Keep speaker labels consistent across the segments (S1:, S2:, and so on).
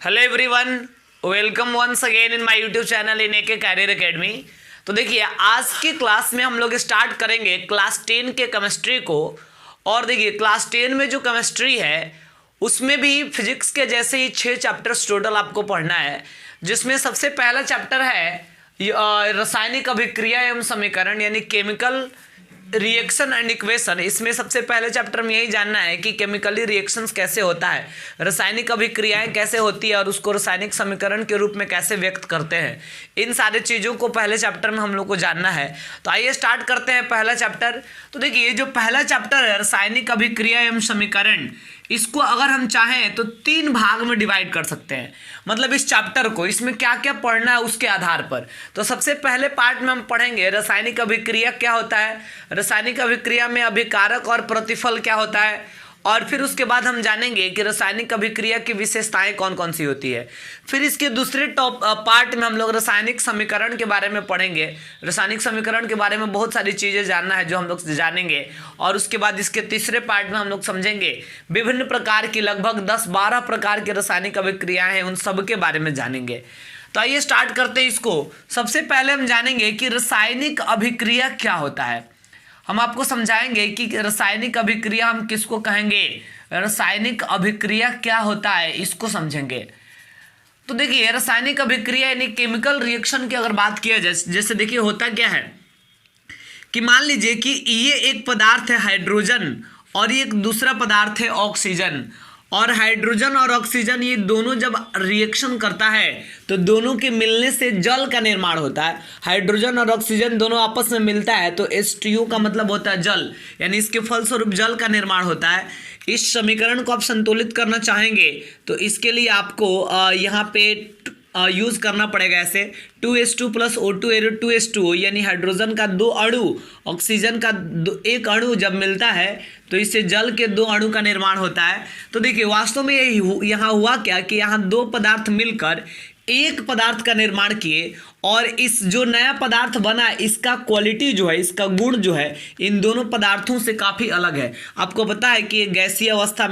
S1: Hello everyone, welcome once again in my YouTube channel in AK career academy. तो देखिए, आज की class में हम लोग स्टार्ट करेंगे क्लास 10 के केमिस्ट्री को। और देखिए, क्लास 10 में जो केमिस्ट्री है उसमें भी फिजिक्स के जैसे ही 6 चैप्टर्स टोटल आपको पढ़ना है, जिसमें सबसे पहला चैप्टर है रासायनिक अभिक्रिया एवं समीकरण यानी केमिकल रिएक्शन एंड इक्वेशन। इसमें सबसे पहले चैप्टर में यही जानना है कि केमिकली रिएक्शंस कैसे होता है, रासायनिक अभिक्रियाएं कैसे होती है और उसको रासायनिक समीकरण के रूप में कैसे व्यक्त करते हैं। इन सारे चीज़ों को पहले चैप्टर में हम लोग को जानना है। तो आइए स्टार्ट करते हैं पहला चैप्टर। तो देखिए, जो पहला चैप्टर है रासायनिक अभिक्रिया एवं समीकरण, इसको अगर हम चाहें तो 3 भाग में डिवाइड कर सकते हैं। मतलब इस चैप्टर को, इसमें क्या क्या पढ़ना है उसके आधार पर। तो सबसे पहले पार्ट में हम पढ़ेंगे रासायनिक अभिक्रिया क्या होता है, रासायनिक अभिक्रिया में अभिकारक और प्रतिफल क्या होता है, और फिर उसके बाद हम जानेंगे कि रासायनिक अभिक्रिया की विशेषताएं कौन कौन सी होती है। फिर इसके दूसरे पार्ट में हम लोग रासायनिक समीकरण के बारे में पढ़ेंगे। रासायनिक समीकरण के बारे में बहुत सारी चीज़ें जानना है जो हम लोग जानेंगे। और उसके बाद इसके तीसरे पार्ट में हम लोग समझेंगे विभिन्न प्रकार की, लगभग 10-12 प्रकार की रासायनिक अभिक्रियाएं हैं, उन सब के बारे में जानेंगे। तो आइए स्टार्ट करते हैं इसको। सबसे पहले हम जानेंगे कि रासायनिक अभिक्रिया क्या होता है। हम आपको समझाएंगे कि रासायनिक अभिक्रिया हम किसको कहेंगे, रासायनिक अभिक्रिया क्या होता है, इसको समझेंगे। तो देखिए, रासायनिक अभिक्रिया यानी केमिकल रिएक्शन की अगर बात किया जाए, जैसे देखिए होता क्या है कि मान लीजिए कि ये एक पदार्थ है हाइड्रोजन और ये एक दूसरा पदार्थ है ऑक्सीजन। और हाइड्रोजन और ऑक्सीजन ये दोनों जब रिएक्शन करता है तो दोनों के मिलने से जल का निर्माण होता है। हाइड्रोजन और ऑक्सीजन दोनों आपस में मिलता है तो H2O का मतलब होता है जल, यानी इसके फलस्वरूप जल का निर्माण होता है। इस समीकरण को आप संतुलित करना चाहेंगे तो इसके लिए आपको यहाँ पे यूज़ करना पड़ेगा ऐसे 2H2 + O2 2H2O, यानी हाइड्रोजन का 2 अणु ऑक्सीजन का 1 अणु जब मिलता है तो इससे जल के 2 अणु का निर्माण होता है। तो देखिए, वास्तव में यहाँ हुआ क्या कि यहाँ 2 पदार्थ मिलकर एक पदार्थ का निर्माण किए, और इस जो नया पदार्थ बना इसका क्वालिटी जो है, इसका गुण जो है इन दोनों पदार्थों से काफ़ी अलग है। आपको पता है कि ये गैसीय अवस्था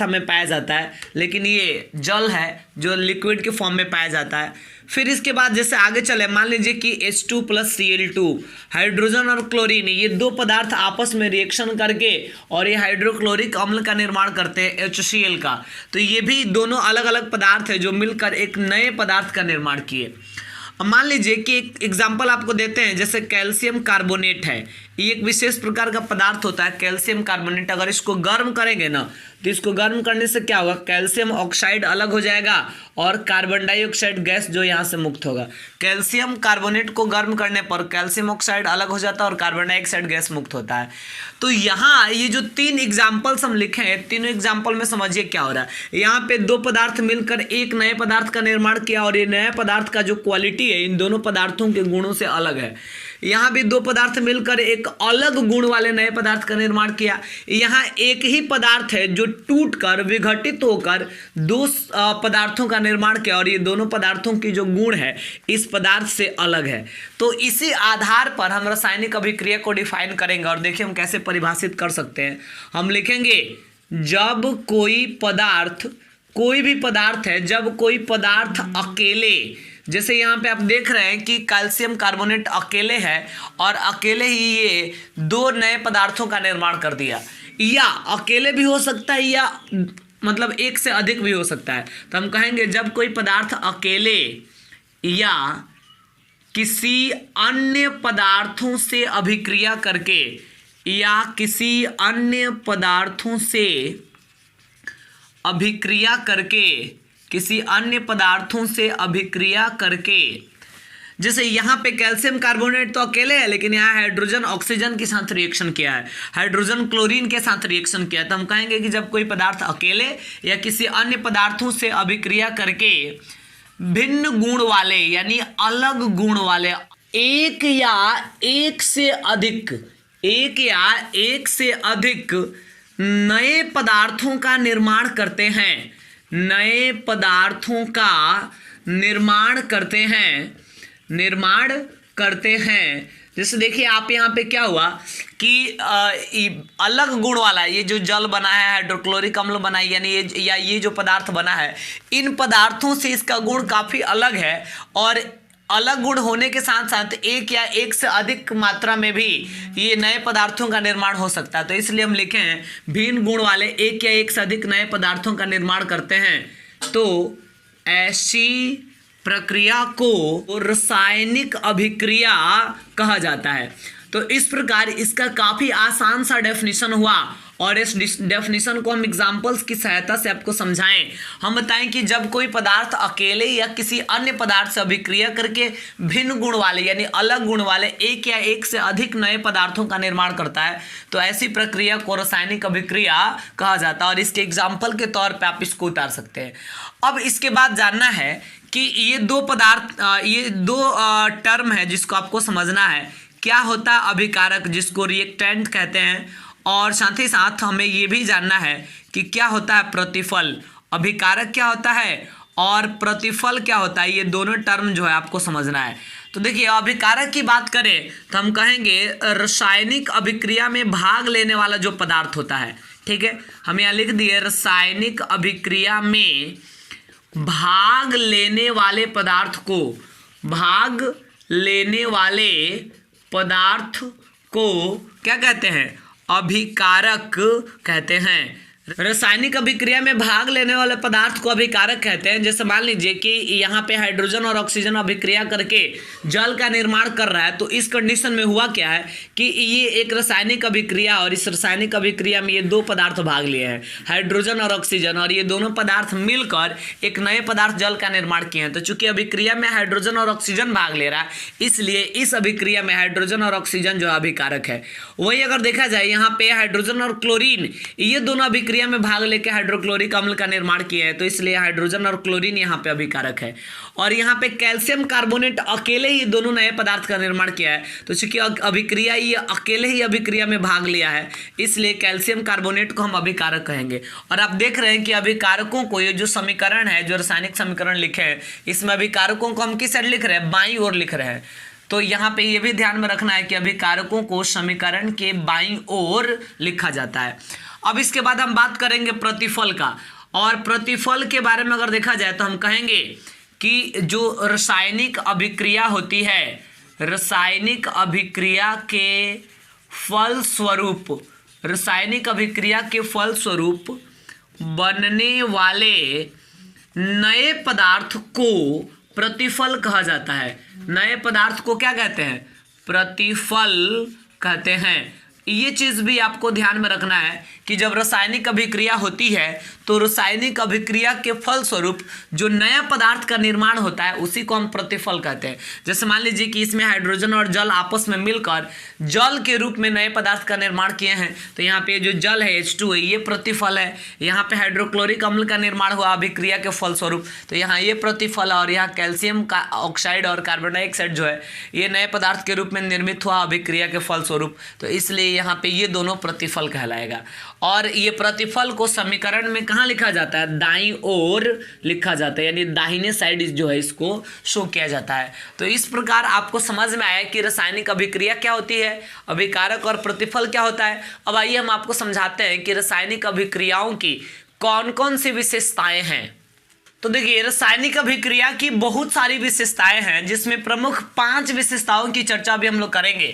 S1: में पाया जाता है, लेकिन ये जल है जो लिक्विड के फॉर्म में पाया जाता है। फिर इसके बाद जैसे आगे चले, मान लीजिए कि H2 + Cl2, हाइड्रोजन और क्लोरीन, ये 2 पदार्थ आपस में रिएक्शन करके और ये हाइड्रोक्लोरिक अम्ल का निर्माण करते हैं HCl का। तो ये भी दोनों अलग अलग पदार्थ है जो मिलकर एक नए पदार्थ का निर्माण किए। अब मान लीजिए कि एक एग्जाम्पल आपको देते हैं, जैसे कैल्शियम कार्बोनेट है। ये एक विशेष प्रकार का पदार्थ होता है कैल्शियम कार्बोनेट। अगर इसको गर्म करेंगे ना तो इसको गर्म करने से क्या होगा, कैल्शियम ऑक्साइड अलग हो जाएगा और कार्बन डाइऑक्साइड गैस जो यहाँ से मुक्त होगा। कैल्शियम कार्बोनेट को गर्म करने पर कैल्शियम ऑक्साइड अलग हो जाता है और कार्बन डाइऑक्साइड गैस मुक्त होता है। तो यहाँ ये जो 3 एग्जाम्पल्स हम लिखे हैं, तीनों एग्जाम्पल में समझिए क्या हो रहा है। यहाँ पे 2 पदार्थ मिलकर एक नए पदार्थ का निर्माण किया और ये नया पदार्थ का जो क्वालिटी है इन दोनों पदार्थों के गुणों से अलग है। यहाँ भी 2 पदार्थ मिलकर एक अलग गुण वाले नए पदार्थ का निर्माण किया। यहाँ एक ही पदार्थ है जो टूटकर विघटित होकर 2 पदार्थों का निर्माण किया और ये दोनों पदार्थों की जो गुण है इस पदार्थ से अलग है। तो इसी आधार पर हम रासायनिक अभिक्रिया को डिफाइन करेंगे। और देखिए हम कैसे परिभाषित कर सकते हैं। हम लिखेंगे, जब कोई भी पदार्थ है, जब कोई पदार्थ अकेले, जैसे यहाँ पे आप देख रहे हैं कि कैल्शियम कार्बोनेट अकेले है और अकेले ही ये 2 नए पदार्थों का निर्माण कर दिया, या अकेले भी हो सकता है या मतलब एक से अधिक भी हो सकता है। तो हम कहेंगे जब कोई पदार्थ अकेले या किसी अन्य पदार्थों से अभिक्रिया करके, या किसी अन्य पदार्थों से अभिक्रिया करके, किसी अन्य पदार्थों से अभिक्रिया करके, जैसे यहाँ पे कैल्शियम कार्बोनेट तो अकेले है लेकिन यहाँ हाइड्रोजन ऑक्सीजन के साथ रिएक्शन किया है, हाइड्रोजन क्लोरीन के साथ रिएक्शन किया है। तो हम कहेंगे कि जब कोई पदार्थ अकेले या किसी अन्य पदार्थों से अभिक्रिया करके भिन्न गुण वाले यानी अलग गुण वाले एक या एक से अधिक नए पदार्थों का निर्माण करते हैं, नए पदार्थों का निर्माण करते हैं। जैसे देखिए आप यहाँ पे क्या हुआ कि अलग गुण वाला ये जो जल बना है, हाइड्रोक्लोरिक अम्ल बना है, यानी ये जो पदार्थ बना है, इन पदार्थों से इसका गुण काफ़ी अलग है। और अलग गुण होने के साथ साथ एक या एक से अधिक मात्रा में भी ये नए पदार्थों का निर्माण हो सकता है। तो इसलिए हम लिखे हैं भिन्न गुण वाले एक या एक से अधिक नए पदार्थों का निर्माण करते हैं। तो ऐसी प्रक्रिया को रासायनिक अभिक्रिया कहा जाता है। तो इस प्रकार इसका काफ़ी आसान सा डेफिनेशन हुआ, और इस डेफिनेशन को हम एग्जाम्पल्स की सहायता से आपको समझाएं। हम बताएं कि जब कोई पदार्थ अकेले या किसी अन्य पदार्थ से अभिक्रिया करके भिन्न गुण वाले यानी अलग गुण वाले एक या एक से अधिक नए पदार्थों का निर्माण करता है, तो ऐसी प्रक्रिया को रासायनिक अभिक्रिया कहा जाता है। और इसके एग्जाम्पल के तौर पर आप इसको उतार सकते हैं। अब इसके बाद जानना है कि ये दो टर्म है जिसको आपको समझना है। क्या होता है अभिकारक, जिसको रिएक्टेंट कहते हैं, और साथ ही साथ हमें ये भी जानना है कि क्या होता है प्रतिफल। अभिकारक क्या होता है और प्रतिफल क्या होता है, ये दोनों टर्म जो है आपको समझना है। तो देखिए अभिकारक की बात करें तो हम कहेंगे रासायनिक अभिक्रिया में भाग लेने वाला जो पदार्थ होता है, ठीक है, हम यहाँ लिख दिए रासायनिक अभिक्रिया में भाग लेने वाले पदार्थ को, भाग लेने वाले पदार्थ को क्या कहते हैं, अभिकारक कहते हैं। रासायनिक अभिक्रिया में भाग लेने वाले पदार्थ को अभिकारक कहते हैं। जैसे मान लीजिए कि यहाँ पे हाइड्रोजन और ऑक्सीजन अभिक्रिया करके जल का निर्माण कर रहा है, तो इस कंडीशन में हुआ क्या है कि ये एक रासायनिक अभिक्रिया, और इस रासायनिक अभिक्रिया में ये दो पदार्थ भाग लिए हैं, हाइड्रोजन और ऑक्सीजन, और ये दोनों पदार्थ मिलकर एक नए पदार्थ जल का निर्माण किए हैं। तो चूंकि अभिक्रिया में हाइड्रोजन और ऑक्सीजन भाग ले रहा है, इसलिए इस अभिक्रिया में हाइड्रोजन और ऑक्सीजन जो अभिकारक है। वही अगर देखा जाए यहाँ पे हाइड्रोजन और क्लोरीन, ये दोनों अभिक्रिया में भाग लेके हाइड्रोक्लोरिक अम्ल का निर्माण किया है, तो इसलिए हाइड्रोजन और क्लोरीन यहाँ पे अभिकारक है। और यहाँ पे कैल्शियम कार्बोनेट अकेले ही दोनों नए पदार्थ का निर्माण किया है, तो चूंकि अभिक्रिया ये अकेले ही अभिक्रिया में भाग लिया है, इसलिए कैल्शियम कार्बोनेट को हम अभिकारक कहेंगे। और आप देख रहे हैं कि अभिकारकों को, ये जो समीकरण है, जो रासायनिक समीकरण लिखे हैं, इसमें अभिकारकों को हम किस साइड लिख रहे हैं, बाईं ओर लिख रहे हैं। तो यहाँ पे ये भी ध्यान में रखना है कि अभिकारकों को समीकरण के बाईं ओर लिखा जाता है। अब इसके बाद हम बात करेंगे प्रतिफल का, और प्रतिफल के बारे में अगर देखा जाए तो हम कहेंगे कि जो रासायनिक अभिक्रिया होती है, रासायनिक अभिक्रिया के फलस्वरूप, रासायनिक अभिक्रिया के फलस्वरूप बनने वाले नए पदार्थ को प्रतिफल कहा जाता है। नए पदार्थ को क्या कहते हैं, प्रतिफल कहते हैं। ये चीज़ भी आपको ध्यान में रखना है कि जब रासायनिक अभिक्रिया होती है तो रासायनिक अभिक्रिया के फलस्वरूप जो नया पदार्थ का निर्माण होता है उसी को हम प्रतिफल कहते हैं। जैसे मान लीजिए कि इसमें हाइड्रोजन और जल आपस में मिलकर जल के रूप में नए पदार्थ का निर्माण किए हैं, तो यहाँ पे जो जल है H2 है, ये प्रतिफल है। यहाँ पे हाइड्रोक्लोरिक अम्ल का निर्माण हुआ अभिक्रिया के फलस्वरूप, तो यहाँ ये प्रतिफल है। और यहाँ कैल्शियम का ऑक्साइड और कार्बन डाइऑक्साइड जो है ये नए पदार्थ के रूप में निर्मित हुआ अभिक्रिया के फलस्वरूप, तो इसलिए यहाँ पे ये दोनों प्रतिफल कहलाएगा। और ये प्रतिफल को समीकरण में कहाँ लिखा जाता है, दाईं ओर लिखा जाता है, यानी दाहिने साइड जो है इसको शो किया जाता है। तो इस प्रकार आपको समझ में आया कि रासायनिक अभिक्रिया क्या होती है, अभिकारक और प्रतिफल क्या होता है। अब आइए हम आपको समझाते हैं कि रासायनिक अभिक्रियाओं की कौन कौन सी विशेषताएं हैं। तो देखिए रासायनिक अभिक्रिया की बहुत सारी विशेषताएं हैं, जिसमें प्रमुख 5 विशेषताओं की चर्चा भी हम लोग करेंगे।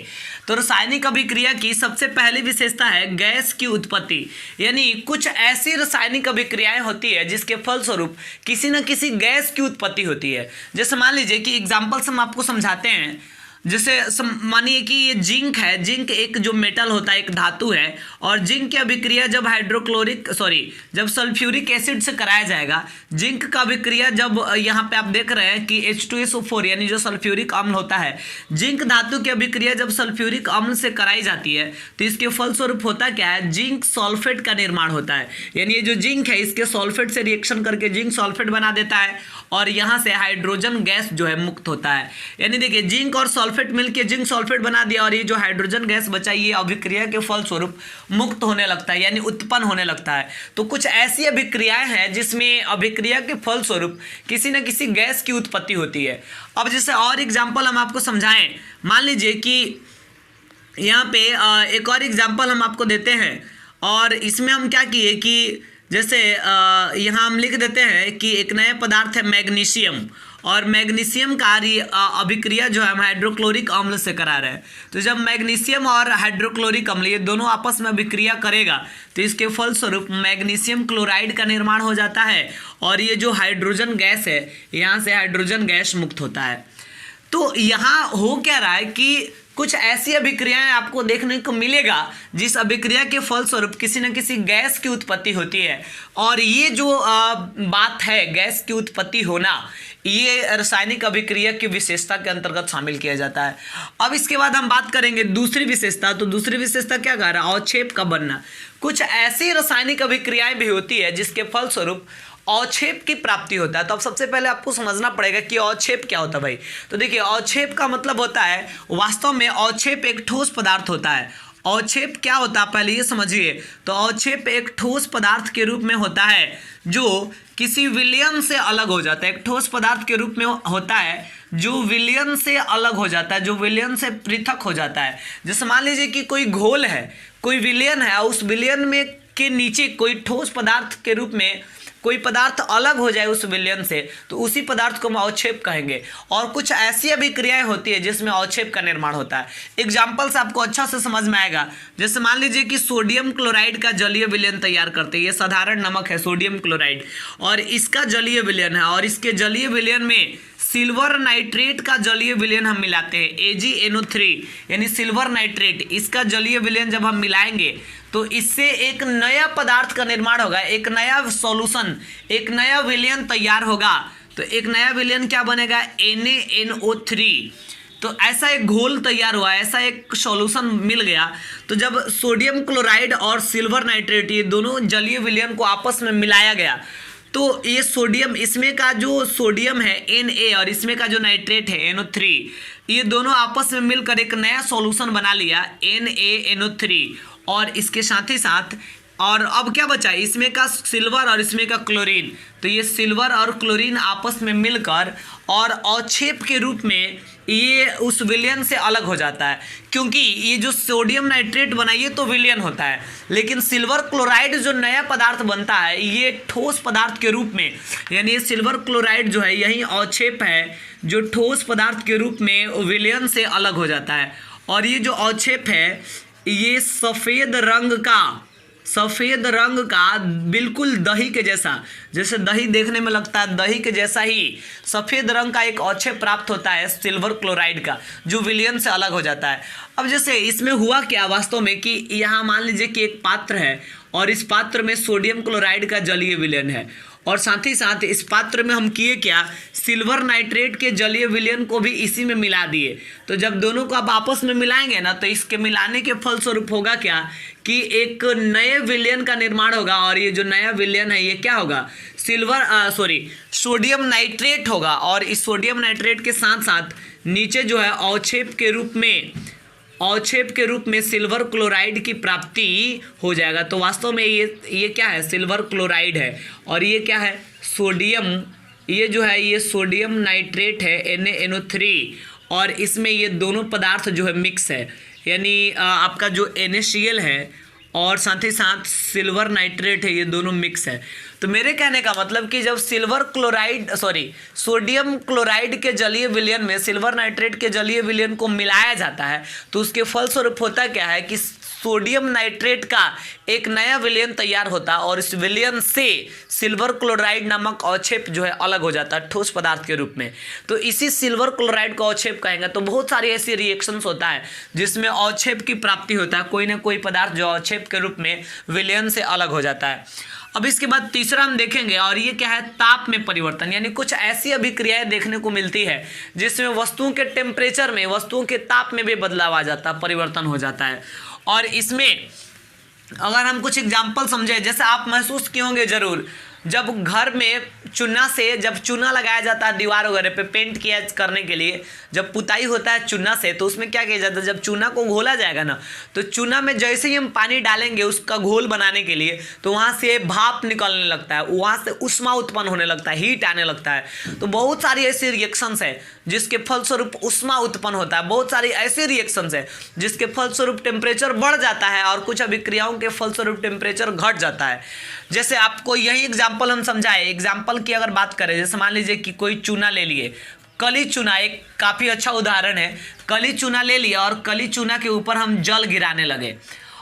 S1: तो रासायनिक अभिक्रिया की सबसे पहली विशेषता है गैस की उत्पत्ति, यानी कुछ ऐसी रासायनिक अभिक्रियाएं होती है जिसके फलस्वरूप किसी न किसी गैस की उत्पत्ति होती है। जैसे मान लीजिए कि एग्जाम्पल्स हम आपको समझाते हैं। जैसे मानिए कि ये जिंक है, जिंक एक जो मेटल होता है, एक धातु है, और जिंक की अभिक्रिया जब जब सल्फ्यूरिक एसिड से कराया जाएगा, जिंक का अभिक्रिया जब यहाँ पे आप देख रहे हैं कि H2SO4 यानी जो सल्फ्यूरिक अम्ल होता है, जिंक धातु की अभिक्रिया जब सल्फ्यूरिक अम्ल से कराई जाती है तो इसके फलस्वरूप होता क्या है, जिंक सल्फेट का निर्माण होता है। यानी ये जो जिंक है इसके सल्फेट से रिएक्शन करके जिंक सल्फेट बना देता है, और यहाँ से हाइड्रोजन गैस जो है मुक्त होता है। यानी देखिए जिंक और सल्फेट मिलकर जिंक सल्फेट बना दिया, और ये जो हाइड्रोजन गैस बचा ये अभिक्रिया के फलस्वरूप मुक्त होने लगता है, यानी उत्पन्न होने लगता है। तो कुछ ऐसी अभिक्रियाएं हैं जिसमें अभिक्रिया के फलस्वरूप किसी न किसी गैस की उत्पत्ति होती है। अब जैसे और एग्जाम्पल हम आपको समझाएं, मान लीजिए कि यहाँ पे एक और एग्जांपल हम आपको देते हैं, और इसमें हम क्या किए कि जैसे यहाँ हम लिख देते हैं कि एक नया पदार्थ है मैग्नीशियम, और मैग्नीशियम का अभिक्रिया जो है हम हाइड्रोक्लोरिक अम्ल से करा रहे हैं। तो जब मैग्नीशियम और हाइड्रोक्लोरिक अम्ल ये दोनों आपस में अभिक्रिया करेगा तो इसके फलस्वरूप मैग्नीशियम क्लोराइड का निर्माण हो जाता है, और ये जो हाइड्रोजन गैस है यहाँ से हाइड्रोजन गैस मुक्त होता है। तो यहाँ हो क्या रहा है कि कुछ ऐसी अभिक्रियाएं आपको देखने को मिलेगा जिस अभिक्रिया के फलस्वरूप किसी न किसी गैस की उत्पत्ति होती है, और ये जो बात है गैस की उत्पत्ति होना, ये रासायनिक अभिक्रिया की विशेषता के अंतर्गत शामिल किया जाता है। अब इसके बाद हम बात करेंगे दूसरी विशेषता। तो दूसरी विशेषता क्या कह रहा है? अवक्षेप का बनना। कुछ ऐसी रासायनिक अभिक्रियाएं भी होती है जिसके फलस्वरूप अवक्षेप की प्राप्ति होता है। तो अब सबसे पहले आपको समझना पड़ेगा कि अवक्षेप क्या होता है भाई। तो देखिए, अवक्षेप का मतलब होता है, वास्तव में अवक्षेप एक ठोस पदार्थ होता है। अवक्षेप क्या होता है पहले ये समझिए। तो अवक्षेप एक ठोस पदार्थ के रूप में होता है जो किसी विलयन से अलग हो जाता है। एक ठोस पदार्थ के रूप में होता है जो विलयन से अलग हो जाता है, जो विलयन से पृथक हो जाता है। जैसे मान लीजिए कि कोई घोल है, कोई विलयन है, उस विलयन में के नीचे कोई ठोस पदार्थ के रूप में कोई पदार्थ अलग हो जाए उस विलयन से, तो उसी पदार्थ को हम अवक्षेप कहेंगे। और कुछ ऐसी अभिक्रियाएं होती है जिसमें अवक्षेप का निर्माण होता है। एग्जाम्पल से आपको अच्छा से समझ में आएगा। जैसे मान लीजिए कि सोडियम क्लोराइड का जलीय विलयन तैयार करते हैं। ये साधारण नमक है सोडियम क्लोराइड, और इसका जलीय विलयन है, और इसके जलीय विलयन में सिल्वर नाइट्रेट का जलीय विलयन हम मिलाते हैं, AgNO3 यानी सिल्वर नाइट्रेट। इसका जलीय विलयन जब हम मिलाएंगे तो इससे एक नया पदार्थ का निर्माण होगा, एक नया सॉल्यूशन, एक नया विलयन तैयार होगा। तो एक नया विलयन क्या बनेगा? NaNO3। तो ऐसा एक घोल तैयार हुआ, ऐसा एक सॉल्यूशन मिल गया। तो जब सोडियम क्लोराइड और सिल्वर नाइट्रेट ये दोनों जलीय विलयन को आपस में मिलाया गया, तो ये सोडियम, इसमें का जो सोडियम है Na और इसमें का जो नाइट्रेट है NO3, ये दोनों आपस में मिलकर एक नया सॉल्यूशन बना लिया NaNO3। और इसके साथ ही साथ और अब क्या बचा? इसमें का सिल्वर और इसमें का क्लोरीन। तो ये सिल्वर और क्लोरीन आपस में मिलकर और अवक्षेप के रूप में ये उस विलयन से अलग हो जाता है, क्योंकि ये जो सोडियम नाइट्रेट बना ये तो विलयन होता है, लेकिन सिल्वर क्लोराइड जो नया पदार्थ बनता है ये ठोस पदार्थ के रूप में, यानी ये सिल्वर क्लोराइड जो है यही अवक्षेप है जो ठोस पदार्थ के रूप में विलयन से अलग हो जाता है। और ये जो अवक्षेप है ये सफ़ेद रंग का बिल्कुल दही के जैसा, जैसे दही देखने में लगता है दही के जैसा ही सफ़ेद रंग का एक अवक्षेप प्राप्त होता है सिल्वर क्लोराइड का, जो विलयन से अलग हो जाता है। अब जैसे इसमें हुआ क्या वास्तव में कि यहाँ मान लीजिए कि एक पात्र है और इस पात्र में सोडियम क्लोराइड का जलीय विलयन है, और साथ ही साथ इस पात्र में हम किए क्या? सिल्वर नाइट्रेट के जलीय विलयन को भी इसी में मिला दिए। तो जब दोनों को आप आपस में मिलाएंगे ना, तो इसके मिलाने के फलस्वरूप होगा क्या कि एक नए विलयन का निर्माण होगा, और ये जो नया विलयन है ये क्या होगा? सोडियम नाइट्रेट होगा। और इस सोडियम नाइट्रेट के साथ साथ नीचे जो है अवक्षेप के रूप में सिल्वर क्लोराइड की प्राप्ति हो जाएगा। तो वास्तव में ये क्या है? सिल्वर क्लोराइड है, और ये क्या है? सोडियम, ये जो है ये सोडियम नाइट्रेट है NaNO3, और इसमें ये दोनों पदार्थ जो है मिक्स है, यानी आपका जो NaCl है और साथ ही साथ सिल्वर नाइट्रेट है, ये दोनों मिक्स है। तो मेरे कहने का मतलब कि जब सोडियम क्लोराइड के जलीय विलयन में सिल्वर नाइट्रेट के जलीय विलयन को मिलाया जाता है, तो उसके फलस्वरूप होता क्या है कि सोडियम नाइट्रेट का एक नया विलयन तैयार होता है, और इस विलयन से सिल्वर क्लोराइड नामक अवक्षेप जो है अलग हो जाता है ठोस पदार्थ के रूप में। तो इसी सिल्वर क्लोराइड को अवक्षेप कहेंगे। तो बहुत सारी ऐसी रिएक्शंस होता है जिसमें अवक्षेप की प्राप्ति होता है, कोई ना कोई पदार्थ जो अवक्षेप के रूप में विलयन से अलग हो जाता है। अब इसके बाद तीसरा हम देखेंगे, और ये क्या है? ताप में परिवर्तन। यानी कुछ ऐसी अभिक्रियाएं देखने को मिलती है जिसमें वस्तुओं के टेम्परेचर में, वस्तुओं के ताप में भी बदलाव आ जाता है, परिवर्तन हो जाता है। और इसमें अगर हम कुछ एग्जाम्पल समझे, जैसे आप महसूस किए होंगे जरूर, जब घर में चूना से जब चूना लगाया जाता है दीवार वगैरह पे पेंट किया करने के लिए, जब पुताई होता है चूना से, तो उसमें क्या किया जाता है, जब चूना को घोला जाएगा ना, तो चूना में जैसे ही हम पानी डालेंगे उसका घोल बनाने के लिए, तो वहाँ से भाप निकलने लगता है, वहाँ से ऊष्मा उत्पन्न होने लगता है, हीट आने लगता है। तो बहुत सारी ऐसी रिएक्शंस है जिसके फलस्वरूप ऊष्मा उत्पन्न होता है, बहुत सारी ऐसी रिएक्शंस है जिसके फलस्वरूप टेम्परेचर बढ़ जाता है और कुछ अभिक्रियाओं के फलस्वरूप टेम्परेचर घट जाता है। जैसे आपको यही एग्जाम्पल हम समझाए, एग्जाम्पल की अगर बात करें, जैसे मान लीजिए कि कोई चूना ले लिए, कली चूना एक काफ़ी अच्छा उदाहरण है। कली चूना ले लिया और कली चूना के ऊपर हम जल गिराने लगे,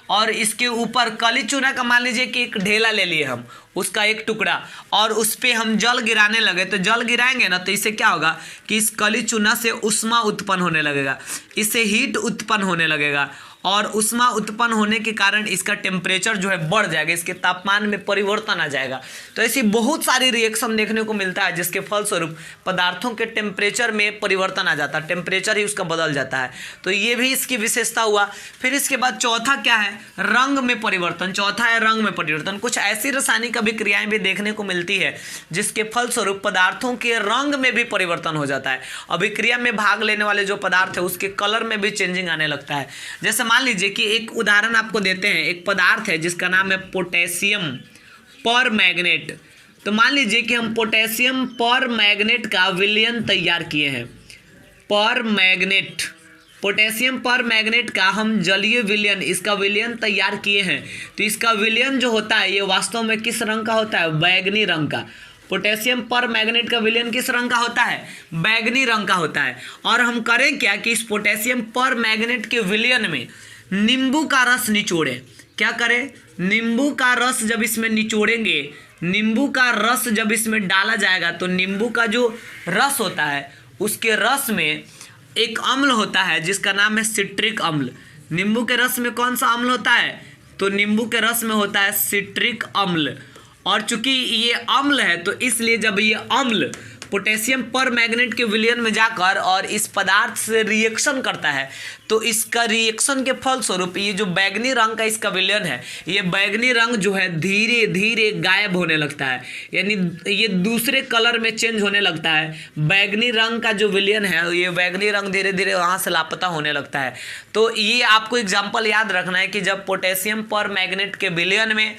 S1: और इसके ऊपर कली चूना का मान लीजिए कि एक ढेला ले लिए हम, उसका एक टुकड़ा, और उस पर हम जल गिराने लगे। तो जल गिराएंगे ना, तो इससे क्या होगा कि इस कली चूना से ऊष्मा उत्पन्न होने लगेगा, इससे हीट उत्पन्न होने लगेगा, और ऊष्मा उत्पन्न होने के कारण इसका टेम्परेचर जो है बढ़ जाएगा, इसके तापमान में परिवर्तन आ जाएगा। तो ऐसी बहुत सारी रिएक्शन देखने को मिलता है जिसके फलस्वरूप पदार्थों के टेम्परेचर में परिवर्तन आ जाता है, टेम्परेचर ही उसका बदल जाता है। तो ये भी इसकी विशेषता हुआ। फिर इसके बाद चौथा क्या है, रंग में परिवर्तन। चौथा है रंग में परिवर्तन। कुछ ऐसी रासायनिक अभिक्रियाएं भी देखने को मिलती है जिसके फलस्वरूप पदार्थों के रंग में भी परिवर्तन हो जाता है। अभिक्रिया में भाग लेने वाले जो पदार्थ है उसके कलर में भी चेंजिंग आने लगता है। जैसे मान लीजिए कि एक उदाहरण आपको देते हैं, एक पदार्थ है जिसका नाम है पोटेशियम परमैंगनेट। तो मान लीजिए कि हम पोटेशियम परमैंगनेट का विलयन तैयार किए हैं। परमैंगनेट, पोटेशियम परमैंगनेट का हम जलीय विलयन, इसका विलयन तैयार किए हैं। तो इसका विलयन जो होता है ये वास्तव में किस रंग का होता है, बैगनी रंग का। पोटेशियम परमैंगनेट का विलयन किस रंग का होता है, बैगनी रंग का होता है। और हम करें क्या कि इस पोटेशियम परमैंगनेट के विलयन में नींबू का रस निचोड़ें। क्या करें, नींबू का रस जब इसमें निचोड़ेंगे, नींबू का रस जब इसमें डाला जाएगा, तो नींबू का जो रस होता है उसके रस में एक अम्ल होता है जिसका नाम है सिट्रिक अम्ल। नींबू के रस में कौन सा अम्ल होता है, तो नींबू के रस में होता है सिट्रिक अम्ल। और चूंकि ये अम्ल है तो इसलिए जब ये अम्ल पोटेशियम परमैंगनेट के विलयन में जाकर और इस पदार्थ से रिएक्शन करता है, तो इसका रिएक्शन के फलस्वरूप ये जो बैगनी रंग का इसका विलयन है, ये बैगनी रंग जो है धीरे धीरे गायब होने लगता है, यानी ये दूसरे कलर में चेंज होने लगता है। बैगनी रंग का जो विलयन है, ये बैगनी रंग धीरे धीरे वहाँ से लापता होने लगता है। तो ये आपको एग्जाम्पल याद रखना है कि जब पोटेशियम परमैंगनेट के विलयन में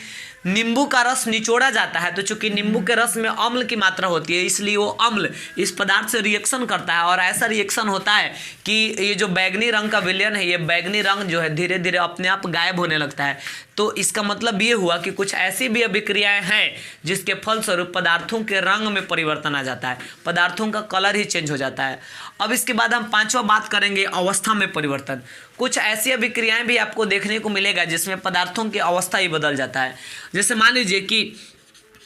S1: नींबू का रस निचोड़ा जाता है, तो चूंकि नींबू के रस में अम्ल की मात्रा होती है, इसलिए वो अम्ल इस पदार्थ से रिएक्शन करता है, और ऐसा रिएक्शन होता है कि ये जो बैगनी रंग का विलयन है, ये बैगनी रंग जो है धीरे धीरे अपने आप गायब होने लगता है। तो इसका मतलब ये हुआ कि कुछ ऐसी भी अभिक्रियाएं हैं जिसके फलस्वरूप पदार्थों के रंग में परिवर्तन आ जाता है, पदार्थों का कलर ही चेंज हो जाता है। अब इसके बाद हम पांचवा बात करेंगे अवस्था में परिवर्तन। कुछ ऐसी अभिक्रियाएं भी आपको देखने को मिलेगा जिसमें पदार्थों की अवस्था ही बदल जाता है। जैसे मान लीजिए कि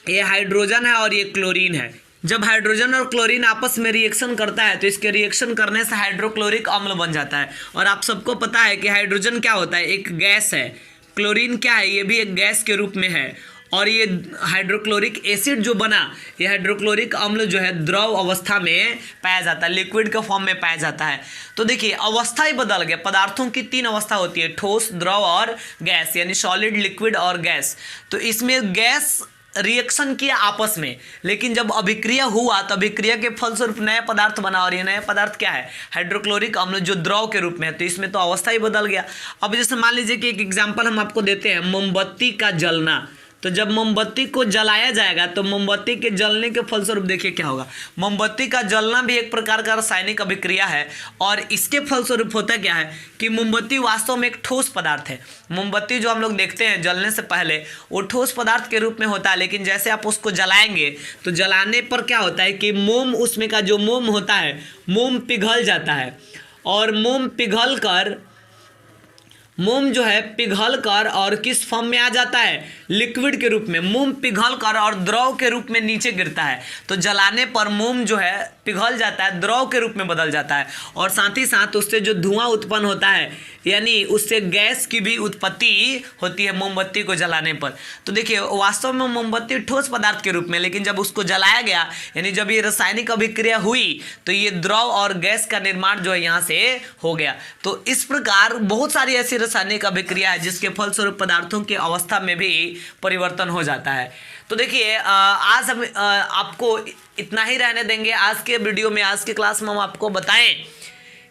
S1: ये हाइड्रोजन है और ये क्लोरीन है। जब हाइड्रोजन और क्लोरीन आपस में रिएक्शन करता है तो इसके रिएक्शन करने से हाइड्रोक्लोरिक अम्ल बन जाता है। और आप सबको पता है कि हाइड्रोजन क्या होता है, एक गैस है। क्लोरीन क्या है, ये भी एक गैस के रूप में है। और ये हाइड्रोक्लोरिक एसिड जो बना, ये हाइड्रोक्लोरिक अम्ल जो है द्रव अवस्था में पाया जाता है, लिक्विड के फॉर्म में पाया जाता है। तो देखिए अवस्था ही बदल गया। पदार्थों की तीन अवस्था होती है, ठोस, द्रव और गैस, यानी सॉलिड, लिक्विड और गैस। तो इसमें गैस रिएक्शन किया आपस में, लेकिन जब अभिक्रिया हुआ तो अभिक्रिया के फलस्वरूप नया पदार्थ बना, और ये नया पदार्थ क्या है, हाइड्रोक्लोरिक अम्ल जो द्रव के रूप में है। तो इसमें तो अवस्था ही बदल गया। अब जैसे मान लीजिए कि एक एग्जाम्पल हम आपको देते हैं, मोमबत्ती का जलना। तो जब मोमबत्ती को जलाया जाएगा तो मोमबत्ती के जलने के फलस्वरूप देखिए क्या होगा, मोमबत्ती का जलना भी एक प्रकार का रासायनिक अभिक्रिया है। और इसके फलस्वरूप होता क्या है कि मोमबत्ती वास्तव में एक ठोस पदार्थ है। मोमबत्ती जो हम लोग देखते हैं जलने से पहले वो ठोस पदार्थ के रूप में होता है, लेकिन जैसे आप उसको जलाएंगे तो जलाने पर क्या होता है कि मोम, उसमें का जो मोम होता है, मोम पिघल जाता है। और मोम जो है पिघल कर और किस फॉर्म में आ जाता है, लिक्विड के रूप में। मोम पिघल कर और द्रव के रूप में नीचे गिरता है। तो जलाने पर मोम जो है पिघल जाता है, द्रव के रूप में बदल जाता है। और साथ ही साथ उससे जो धुआं उत्पन्न होता है यानी उससे गैस की भी उत्पत्ति होती है मोमबत्ती को जलाने पर। तो देखिए वास्तव में मोमबत्ती ठोस पदार्थ के रूप में, लेकिन जब उसको जलाया गया यानी जब ये रासायनिक अभिक्रिया हुई तो ये द्रव और गैस का निर्माण जो है यहाँ से हो गया। तो इस प्रकार बहुत सारी ऐसी रासायनिक अभिक्रिया है जिसके फलस्वरूप पदार्थों की अवस्था में भी परिवर्तन हो जाता है। तो देखिए आज हम आपको इतना ही रहने देंगे। आज के वीडियो में, आज के क्लास में हम आपको बताएं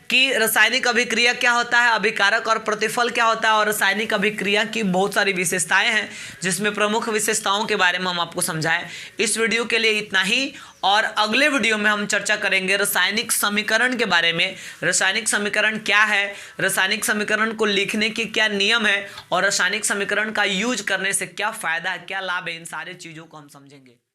S1: कि रासायनिक अभिक्रिया क्या होता है, अभिकारक और प्रतिफल क्या होता है, और रासायनिक अभिक्रिया की बहुत सारी विशेषताएं हैं जिसमें प्रमुख विशेषताओं के बारे में हम आपको समझाएं। इस वीडियो के लिए इतना ही, और अगले वीडियो में हम चर्चा करेंगे रासायनिक समीकरण के बारे में। रासायनिक समीकरण क्या है, रासायनिक समीकरण को लिखने की क्या नियम है, और रासायनिक समीकरण का यूज करने से क्या फायदा है, क्या लाभ है, इन सारी चीज़ों को हम समझेंगे।